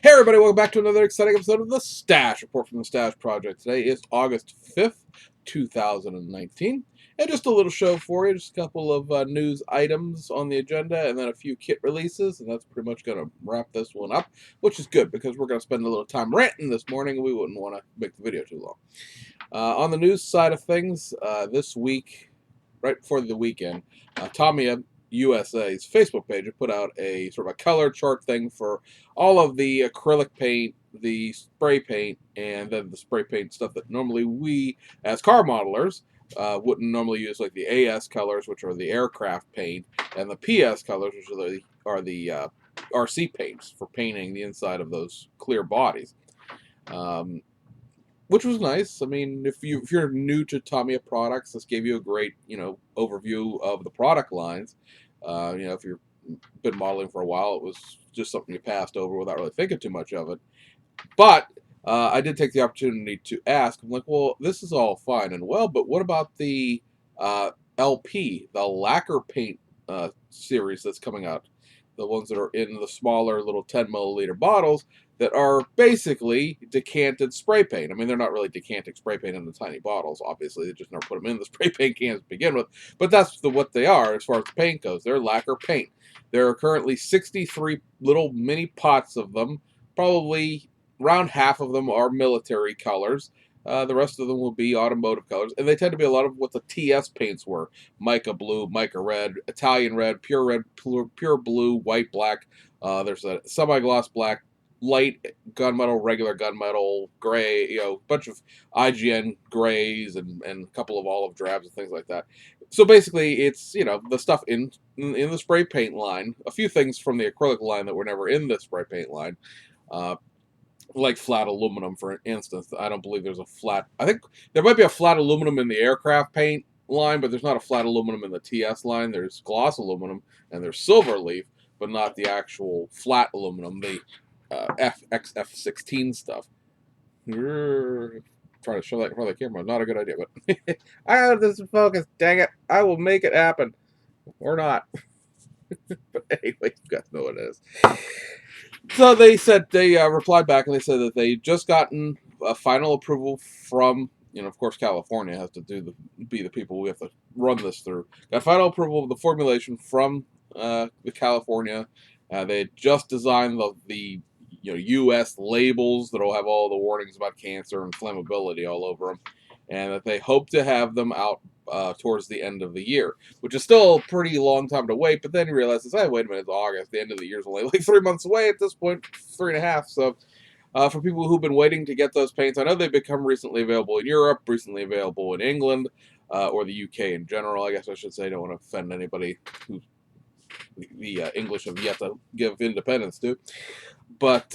Hey everybody, welcome back to another exciting episode of The Stash Report from The Stash Project. Today is August 5th, 2019. And just a little show for you, just a couple of news items on the agenda and then a few kit releases. And that's pretty much going to wrap this one up, which is good because we're going to spend a little time ranting this morning and we wouldn't want to make the video too long. On the news side of things, this week, right before the weekend, Tamiya USA's Facebook page put out a sort of a color chart thing for all of the acrylic paint, the spray paint, and then the spray paint stuff that normally we, as car modelers, wouldn't normally use, like the AS colors, which are the aircraft paint, and the PS colors, which are the RC paints for painting the inside of those clear bodies. Which was nice. I mean, if you're new to Tamiya products, this gave you a great overview of the product lines. If you've been modeling for a while, it was just something you passed over without really thinking too much of it. But I did take the opportunity to ask. I'm like, well, this is all fine and well, but what about the LP, the lacquer paint series that's coming out? The ones that are in the smaller little 10 milliliter bottles that are basically decanted spray paint. I mean, they're not really decanted spray paint in the tiny bottles. Obviously, they just never put them in the spray paint cans to begin with. But that's what they are as far as the paint goes. They're lacquer paint. There are currently 63 little mini pots of them. Probably around half of them are military colors. The rest of them will be automotive colors, and they tend to be a lot of what the TS paints were: mica blue, mica red, Italian red, pure blue, white, black. There's a semi-gloss black, light gunmetal, regular gunmetal, gray. A bunch of IGN grays and a couple of olive drabs and things like that. So basically, it's the stuff in the spray paint line. A few things from the acrylic line that were never in the spray paint line. Like flat aluminum, for instance. I don't believe there's a flat. I think there might be a flat aluminum in the aircraft paint line, but there's not a flat aluminum in the TS line. There's gloss aluminum and there's silver leaf, but not the actual flat aluminum, the XF16 stuff. Trying to show that in front of the camera, not a good idea, but I have this in focus. Dang it! I will make it happen, or not. But anyway, you guys know what it is. So they said they replied back and they said that they just gotten a final approval from, of course, California has to be the people we have to run this through. Got final approval of the formulation from the California. They had just designed the U.S. labels that'll have all the warnings about cancer and flammability all over them, and that they hope to have them out towards the end of the year, which is still a pretty long time to wait. But then you realize, hey, wait a minute, it's August. The end of the year is only like 3 months away at this point, 3.5. So for people who've been waiting to get those paints, I know they've become recently available in Europe, recently available in England, or the UK in general. I guess I should say. I don't want to offend anybody who the English have yet to give independence to. But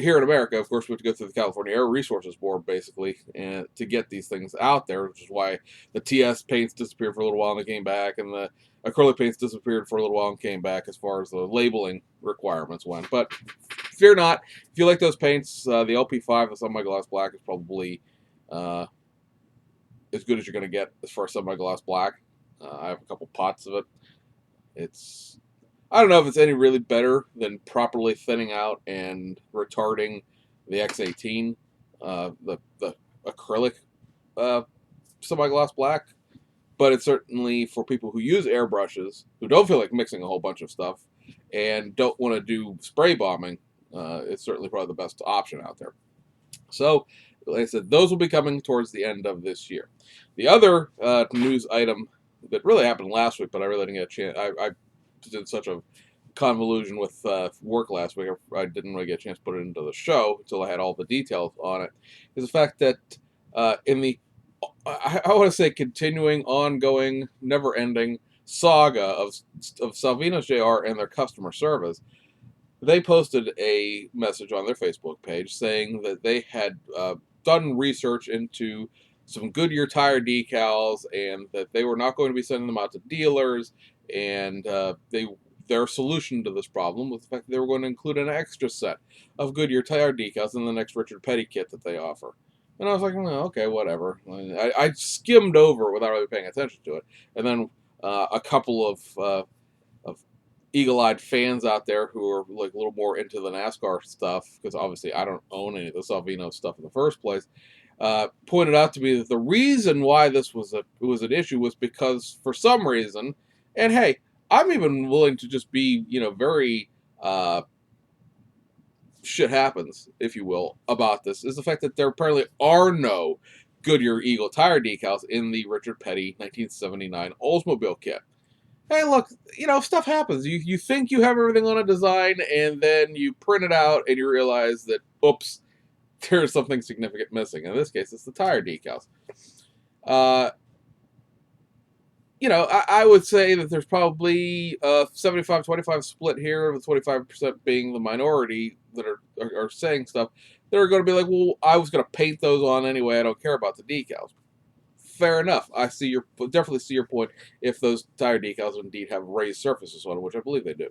here in America, of course, we have to go through the California Air Resources Board, basically, and to get these things out there, which is why the TS paints disappeared for a little while and they came back, and the acrylic paints disappeared for a little while and came back as far as the labeling requirements went. But fear not, if you like those paints, the LP5, the semi-gloss black, is probably as good as you're going to get as far as semi-gloss black. I have a couple pots of it. I don't know if it's any really better than properly thinning out and retarding the X18, the acrylic semi-gloss black, but it's certainly for people who use airbrushes, who don't feel like mixing a whole bunch of stuff, and don't want to do spray bombing. It's certainly probably the best option out there. So, like I said, those will be coming towards the end of this year. The other news item that really happened last week, but I really didn't get a chance. I did such a convolution with work last week. I didn't really get a chance to put it into the show until I had all the details on it. Is the fact that in the I want to say continuing, ongoing, never-ending saga of Salvinos JR and their customer service, they posted a message on their Facebook page saying that they had done research into some Goodyear tire decals and that they were not going to be sending them out to dealers, and their solution to this problem was the fact that they were going to include an extra set of Goodyear tire decals in the next Richard Petty kit that they offer. And I was like, well, okay, whatever. I skimmed over it without really paying attention to it. And then a couple of eagle-eyed fans out there who are like a little more into the NASCAR stuff, because obviously I don't own any of the Salvino stuff in the first place, pointed out to me that the reason why this was an issue was because for some reason, and hey, I'm even willing to just be very shit happens, if you will, about this, is the fact that there apparently are no Goodyear Eagle tire decals in the Richard Petty 1979 Oldsmobile kit. Hey, look, stuff happens. You think you have everything on a design, and then you print it out, and you realize that, oops, there's something significant missing. In this case, it's the tire decals. Uh, I would say that there's probably a 75-25 split here, with 25% being the minority that are saying stuff. They're going to be like, well, I was going to paint those on anyway. I don't care about the decals. Fair enough. Definitely see your point if those tire decals indeed have raised surfaces on them, which I believe they do.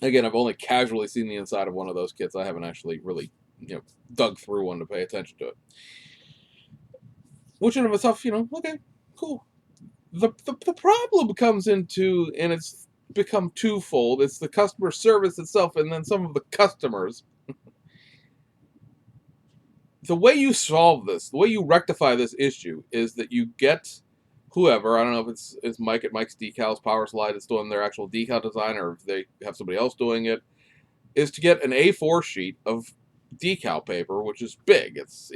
Again, I've only casually seen the inside of one of those kits. I haven't actually really, dug through one to pay attention to it. Which in of itself, okay, cool. The problem comes into, and it's become twofold. It's the customer service itself, and then some of the customers. The way you solve this, the way you rectify this issue, is that you get whoever, I don't know if it's Mike at Mike's Decals Power Slide that's doing their actual decal design, or if they have somebody else doing it, is to get an A4 sheet of decal paper, which is big. It's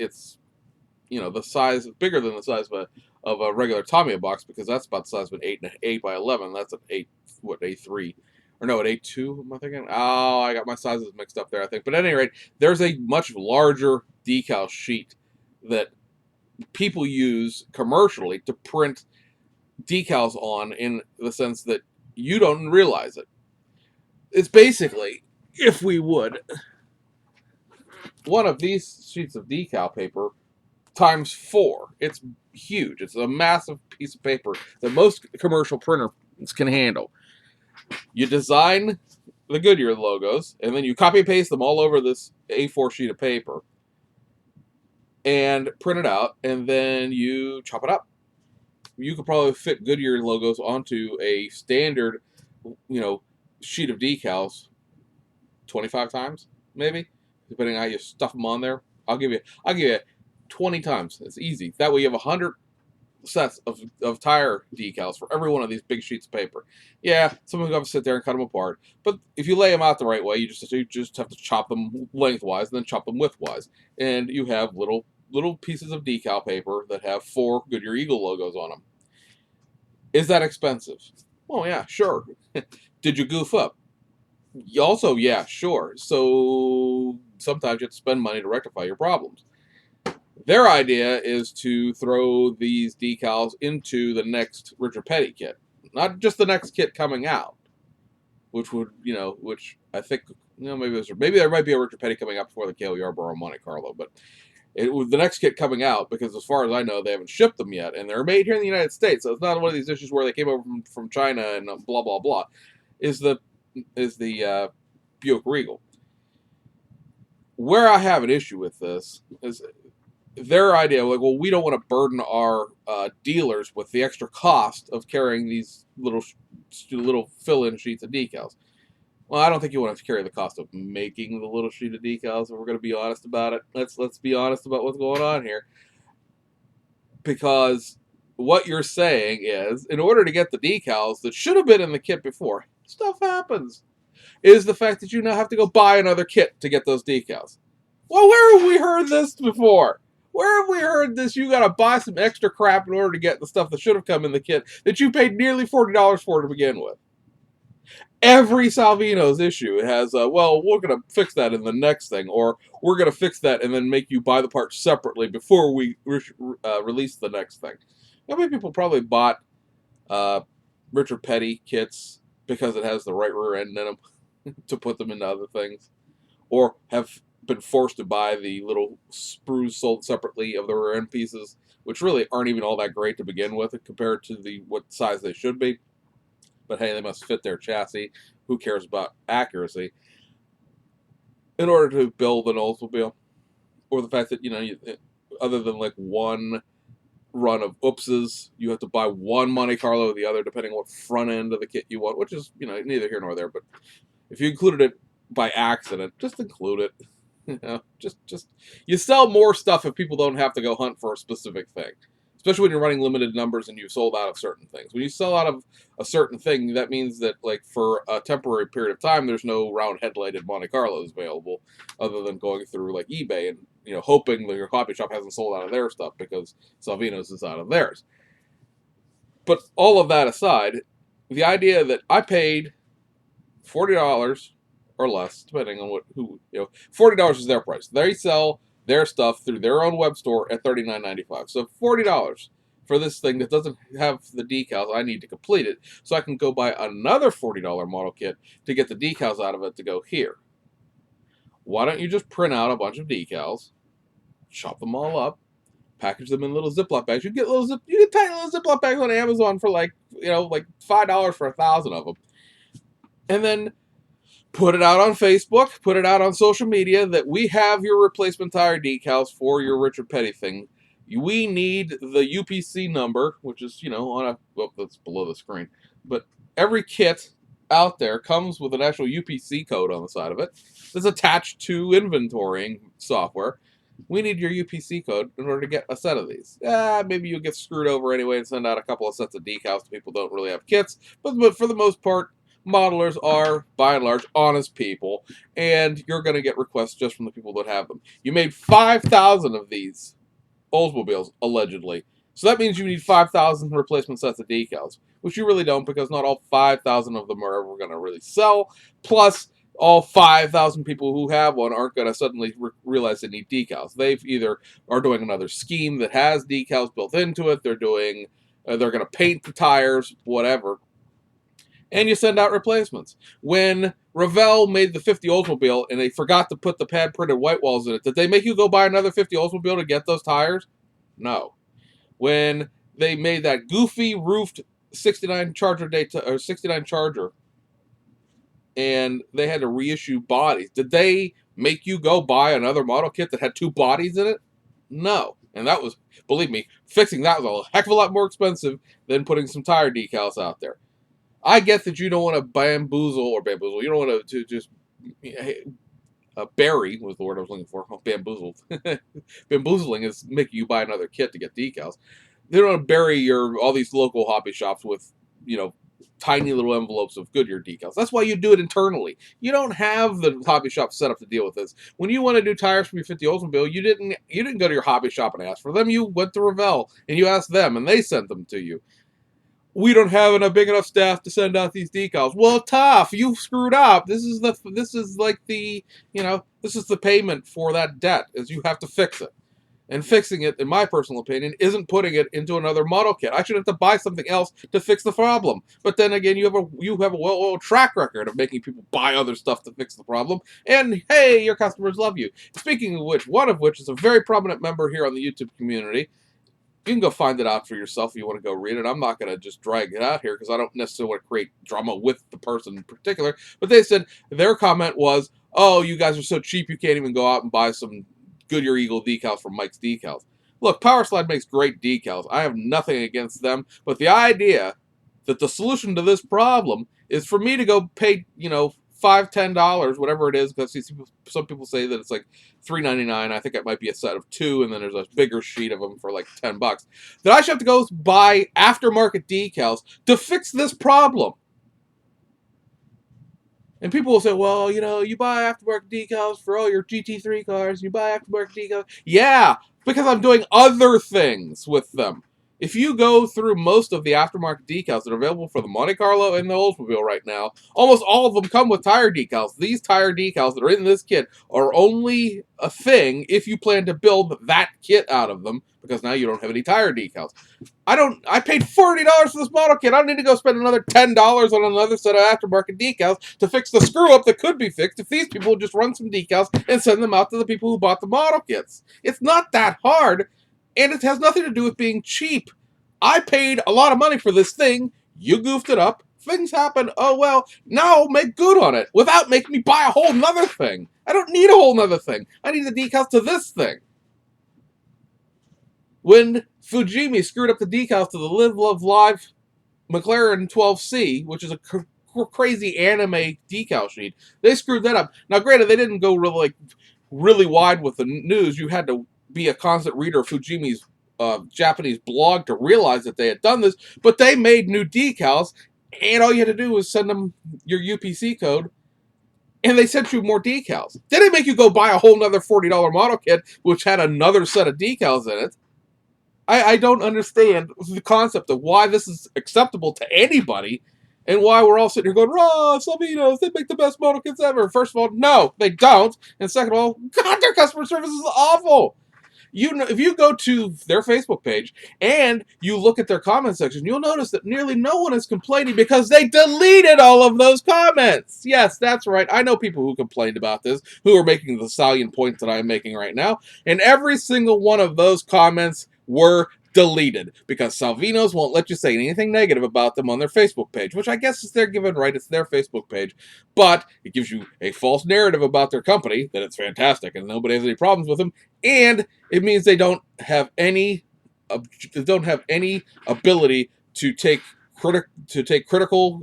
the size, bigger than the size of a regular Tamiya box, because that's about the size of an 8 by 11. That's an A3, or no, an A2. Am I thinking? Oh, I got my sizes mixed up there, I think. But at any rate, there's a much larger decal sheet that people use commercially to print decals on, in the sense that you don't realize it. It's basically, if we would, one of these sheets of decal paper times 4. It's huge. It's a massive piece of paper that most commercial printers can handle. You design the Goodyear logos, and then you copy and paste them all over this A4 sheet of paper and print it out, and then you chop it up. You could probably fit Goodyear logos onto a standard, sheet of decals 25 times, maybe, depending on how you stuff them on there. I'll give you 20 times. It's easy. That way you have 100 sets of tire decals for every one of these big sheets of paper. Yeah, someone's going to sit there and cut them apart. But if you lay them out the right way, you just have to chop them lengthwise and then chop them widthwise. And you have little pieces of decal paper that have 4 Goodyear Eagle logos on them. Is that expensive? Oh, yeah, sure. Did you goof up? Also, yeah, sure. So sometimes you have to spend money to rectify your problems. Their idea is to throw these decals into the next Richard Petty kit. Not just the next kit coming out, which would, which I think, maybe there might be a Richard Petty coming out before the Cale Yarborough Monte Carlo, but the next kit coming out, because as far as I know, they haven't shipped them yet, and they're made here in the United States, so it's not one of these issues where they came over from China and blah, blah, blah, is the Buick Regal. Where I have an issue with this is their idea, like, well, we don't want to burden our dealers with the extra cost of carrying these little fill-in sheets of decals. Well, I don't think you want to carry the cost of making the little sheet of decals, if we're going to be honest about it. Let's be honest about what's going on here. Because what you're saying is, in order to get the decals that should have been in the kit before, stuff happens, is the fact that you now have to go buy another kit to get those decals. Well, where have we heard this before? Where have we heard this? You got to buy some extra crap in order to get the stuff that should have come in the kit that you paid nearly $40 for to begin with. Every Salvino's issue has, well, we're going to fix that in the next thing, or we're going to fix that and then make you buy the parts separately before we release the next thing. How many people probably bought Richard Petty kits because it has the right rear end in them to put them into other things, or have been forced to buy the little sprues sold separately of the rear end pieces, which really aren't even all that great to begin with compared to what size they should be. But hey, they must fit their chassis. Who cares about accuracy? In order to build an Oldsmobile, or the fact that other than like one run of oopses. You have to buy one Monte Carlo or the other, depending on what front end of the kit you want, which is, neither here nor there. But if you included it by accident, just include it. Just you sell more stuff if people don't have to go hunt for a specific thing. Especially when you're running limited numbers and you've sold out of certain things. When you sell out of a certain thing, that means that, like, for a temporary period of time, there's no round headlighted Monte Carlos available, other than going through like eBay and hoping that your hobby shop hasn't sold out of their stuff because Salvino's is out of theirs. But all of that aside, the idea that I paid $40 or less, depending on $40 is their price. They sell their stuff through their own web store at $39.95. So $40 for this thing that doesn't have the decals. I need to complete it, so I can go buy another $40 model kit to get the decals out of it to go here. Why don't you just print out a bunch of decals, chop them all up, package them in little Ziploc bags? You get tiny little Ziploc bags on Amazon for like $5 for 1,000 of them, and then put it out on Facebook, put it out on social media that we have your replacement tire decals for your Richard Petty thing. We need the UPC number, which is, that's below the screen. But every kit out there comes with an actual UPC code on the side of it that's attached to inventorying software. We need your UPC code in order to get a set of these. Maybe you'll get screwed over anyway and send out a couple of sets of decals to people who don't really have kits. But for the most part, modelers are, by and large, honest people, and you're going to get requests just from the people that have them. You made 5,000 of these Oldsmobiles, allegedly. So that means you need 5,000 replacement sets of decals, which you really don't, because not all 5,000 of them are ever going to really sell. Plus, all 5,000 people who have one aren't going to suddenly realize they need decals. They've either are doing another scheme that has decals built into it. They're going to paint the tires, whatever. And you send out replacements. When Revell made the 50 Oldsmobile and they forgot to put the pad printed white walls in it, did they make you go buy another 50 Oldsmobile to get those tires? No. When they made that goofy roofed 69 Charger and they had to reissue bodies, did they make you go buy another model kit that had two bodies in it? No. And that was, believe me, fixing that was a heck of a lot more expensive than putting some tire decals out there. I get that you don't want to bamboozle. You don't want to just bury was the word I was looking for. Bamboozled. Bamboozling is making you buy another kit to get decals. They don't want to bury all these local hobby shops with tiny little envelopes of Goodyear decals. That's why you do it internally. You don't have the hobby shop set up to deal with this. When you want to do tires for your 50 Oldsmobile, you didn't go to your hobby shop and ask for them. You went to Revell and you asked them, and they sent them to you. We don't have a big enough staff to send out these decals. Well, tough. You screwed up. This is the payment for that debt, is you have to fix it. And fixing it, in my personal opinion, isn't putting it into another model kit. I should have to buy something else to fix the problem. But then again, you have a well-oiled track record of making people buy other stuff to fix the problem. And hey, your customers love you. Speaking of which, one of which is a very prominent member here on the YouTube community. You can go find it out for yourself if you want to go read it. I'm not going to just drag it out here because I don't necessarily want to create drama with the person in particular. But they said their comment was, "Oh, you guys are so cheap you can't even go out and buy some Goodyear Eagle decals from Mike's Decals." Look, Powerslide makes great decals. I have nothing against them. But the idea that the solution to this problem is for me to go pay, $5, $10, whatever it is, because some people say that it's like $3.99. I think it might be a set of two, and then there's a bigger sheet of them for like $10. That I should have to go buy aftermarket decals to fix this problem. And people will say, well, you buy aftermarket decals for all your GT3 cars, you buy aftermarket decals. Yeah, because I'm doing other things with them. If you go through most of the aftermarket decals that are available for the Monte Carlo and the Oldsmobile right now, almost all of them come with tire decals. These tire decals that are in this kit are only a thing if you plan to build that kit out of them, because now you don't have any tire decals. I paid $40 for this model kit. I don't need to go spend another $10 on another set of aftermarket decals to fix the screw-up that could be fixed if these people would just run some decals and send them out to the people who bought the model kits. It's not that hard. And it has nothing to do with being cheap. I paid a lot of money for this thing. You goofed it up. Things happen. Oh, well, now make good on it without making me buy a whole nother thing. I don't need a whole nother thing. I need the decals to this thing. when Fujimi screwed up the decals to the Live Love Live McLaren 12C, which is a crazy anime decal sheet. They screwed that up. Now, granted, they didn't go really wide with the news. You had to be a constant reader of Fujimi's Japanese blog to realize that they had done this. But they made new decals, and all you had to do was send them your UPC code, and they sent you more decals. They didn't make you go buy a whole nother $40 model kit, which had another set of decals in it. I don't understand the concept of why this is acceptable to anybody and why we're all sitting here going, "Oh, Salvinos, they make the best model kits ever." First of all, no, they don't. And second of all, God, their customer service is awful. You know, if you go to their Facebook page and you look at their comment section, you'll notice that nearly no one is complaining because they deleted all of those comments. Yes, that's right. I know people who complained about this, who are making the salient point that I'm making right now, and every single one of those comments were deleted because Salvinos won't let you say anything negative about them on their Facebook page, which I guess is their given right. It's their Facebook page, but it gives you a false narrative about their company that it's fantastic and nobody has any problems with them, and it means they don't have any ability to take critical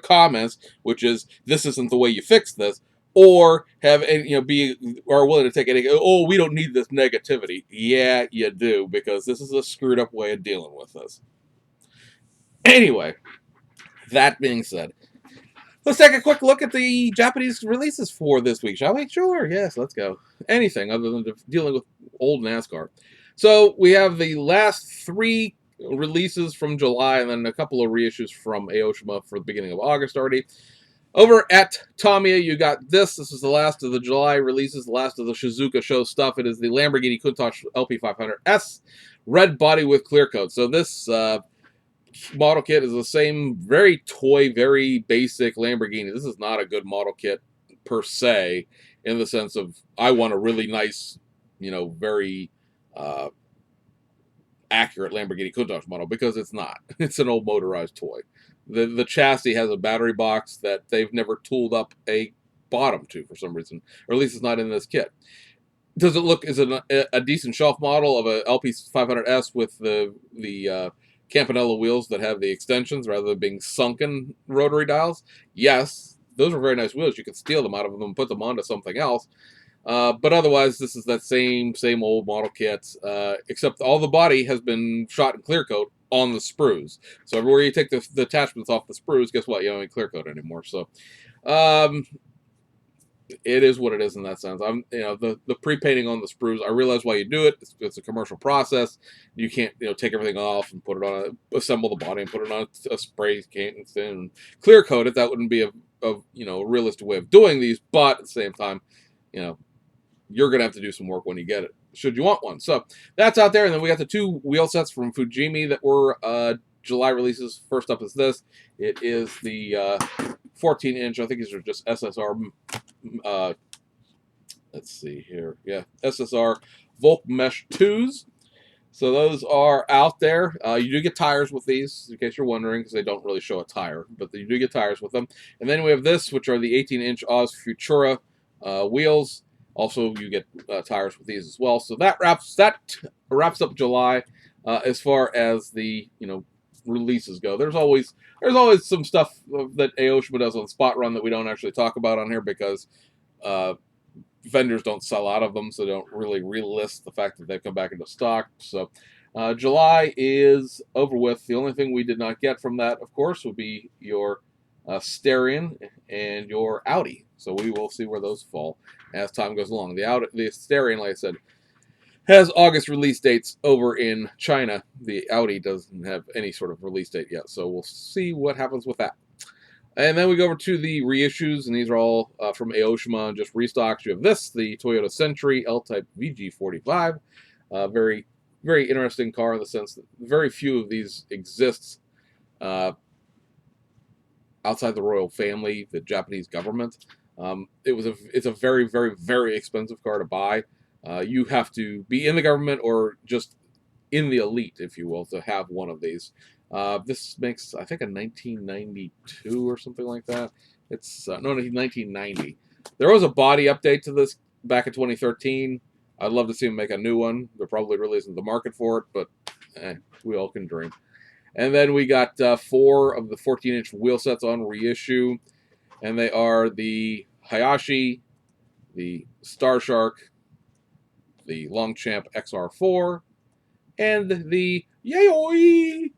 comments, which is this isn't the way you fix this, or have any, be are willing to take any. Oh, we don't need this negativity. Yeah, you do, because this is a screwed up way of dealing with this. Anyway, that being said, let's take a quick look at the Japanese releases for this week, shall we? Sure, yes, let's go. Anything other than dealing with old NASCAR. So we have the last 3 releases from July and then a couple of reissues from Aoshima for the beginning of August already. Over at Tamiya, you got this. This is the last of the July releases, the last of the Shizuka show stuff. It is the Lamborghini Countach LP500S, red body with clear coat. So this model kit is the same, very toy, very basic Lamborghini. This is not a good model kit per se, in the sense of I want a really nice, very accurate Lamborghini Countach model, because it's not. It's an old motorized toy. The chassis has a battery box that they've never tooled up a bottom to for some reason, or at least it's not in this kit. Does it look, is it a decent shelf model of a LP500S with the Campanella wheels that have the extensions rather than being sunken rotary dials? Yes, those are very nice wheels. You could steal them out of them and put them onto something else. But otherwise, this is that same old model kit, except all the body has been shot in clear coat on the sprues. So everywhere you take the attachments off the sprues, guess what? You don't need clear coat anymore. So it is what it is in that sense. The pre-painting on the sprues, I realize why you do it. It's a commercial process. You can't take everything off and put it on assemble the body and put it on a spray can and clear coat it. That wouldn't be a realistic way of doing these. But at the same time, you're going to have to do some work when you get it, should you want one. So that's out there. And then we got the 2 wheel sets from Fujimi that were July releases. First up is this. It is the 14-inch. I think these are just SSR. Let's see here. Yeah, SSR Volk Mesh 2s. So those are out there. You do get tires with these, in case you're wondering, because they don't really show a tire, but you do get tires with them. And then we have this, which are the 18-inch Oz Futura wheels. Also, you get tires with these as well. So that wraps up July as far as the releases go. There's always some stuff that Aoshima does on Spot Run that we don't actually talk about on here because vendors don't sell out of them, so they don't really relist the fact that they've come back into stock. So July is over with. The only thing we did not get from that, of course, would be your Starion and your Audi. So we will see where those fall as time goes along. The Starion, like I said, has August release dates over in China. The Audi doesn't have any sort of release date yet, so we'll see what happens with that. And then we go over to the reissues, and these are all from Aoshima, just restocks. You have this, the Toyota Century L-Type VG45. Very, very interesting car in the sense that very few of these exist outside the royal family, the Japanese government. It's a very, very, very expensive car to buy. You have to be in the government or just in the elite, if you will, to have one of these. This makes, I think, a 1992 or something like that. It's no, 1990. There was a body update to this back in 2013. I'd love to see them make a new one. There probably really isn't the market for it, but we all can dream. And then we got 4 of the 14-inch wheel sets on reissue, and they are the Hayashi, the Star Shark, the Longchamp XR4, and the Yayoi.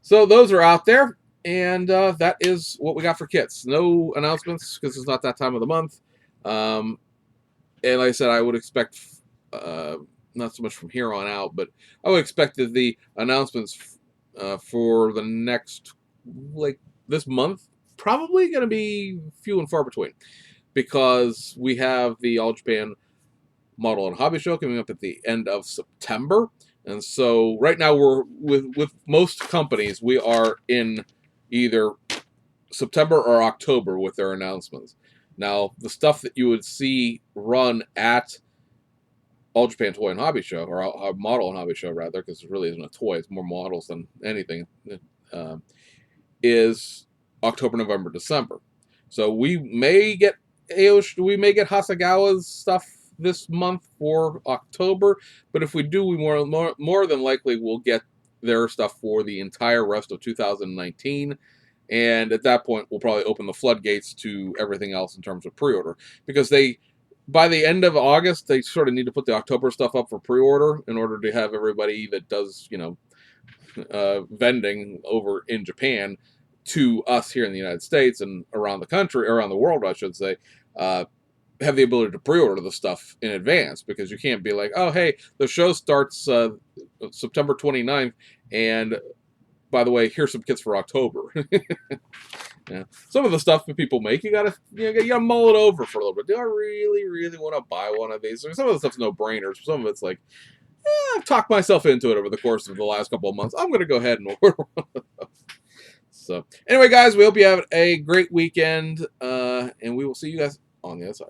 So those are out there, and that is what we got for kits. No announcements because it's not that time of the month. And like I said, I would expect not so much from here on out, but I would expect that the announcements for the next, like this month, probably going to be few and far between, because we have the All Japan Model and Hobby Show coming up at the end of September. And so right now we're with most companies, we are in either September or October with their announcements. Now, the stuff that you would see run at All Japan Toy and Hobby Show, or Model and Hobby Show rather, because it really isn't a toy; it's more models than anything. Is October, November, December. So we may get Hasegawa's stuff this month for October, but if we do, we more than likely will get their stuff for the entire rest of 2019. And at that point, we'll probably open the floodgates to everything else in terms of pre-order, because by the end of August, they sort of need to put the October stuff up for pre-order in order to have everybody that does, vending over in Japan to us here in the United States and around the country, around the world, I should say, have the ability to pre-order the stuff in advance, because you can't be like, oh, hey, the show starts September 29th, and by the way, here's some kits for October. Yeah. Some of the stuff that people make, you gotta mull it over for a little bit. Do I really, really want to buy one of these? Some of the stuff's no brainers. Some of it's like, I've talked myself into it over the course of the last couple of months. I'm gonna go ahead and order one of those. So anyway, guys, we hope you have a great weekend, and we will see you guys on the other side.